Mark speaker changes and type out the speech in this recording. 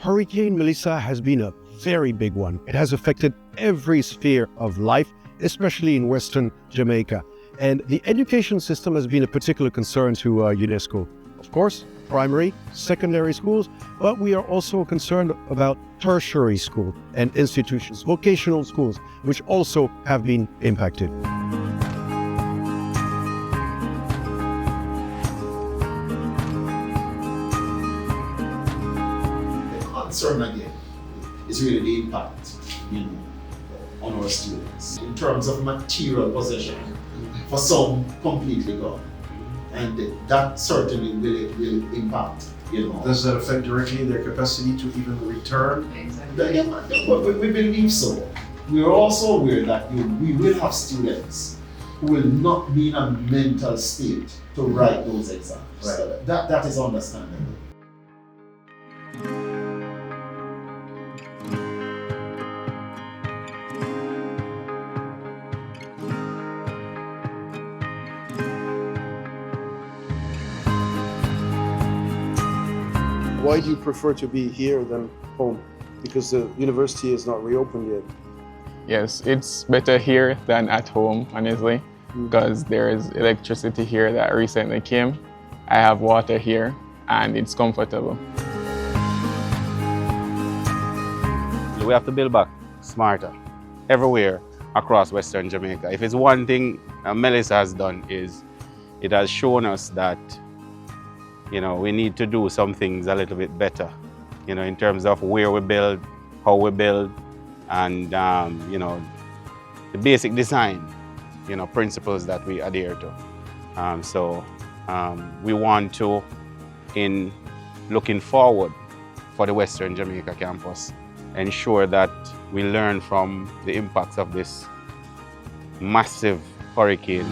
Speaker 1: Hurricane Melissa has been a very big one. It has affected every sphere of life, especially in Western Jamaica. And the education system has been a particular concern to UNESCO. Of course, primary, secondary schools, but we are also concerned about tertiary schools and institutions, vocational schools, which also have been impacted.
Speaker 2: Concern again is really the impact, on our students in terms of material possession. For some, completely gone, and that certainly will impact.
Speaker 3: Does that affect directly their capacity to even return?
Speaker 2: Exactly. We believe so. We are also aware that we will have students who will not be in a mental state to write those exams.
Speaker 3: Right.
Speaker 2: So that is understandable.
Speaker 3: Why do you prefer to be here than home? Because the university is not reopened yet.
Speaker 4: Yes, it's better here than at home, honestly, because there is electricity here that recently came. I have water here, and it's comfortable.
Speaker 5: We have to build back smarter everywhere across Western Jamaica. If it's one thing Melissa has done, is it has shown us that we need to do some things a little bit better, in terms of where we build, how we build, and the basic design, principles that we adhere to. So we want to, in looking forward for the Western Jamaica campus, ensure that we learn from the impacts of this massive hurricane.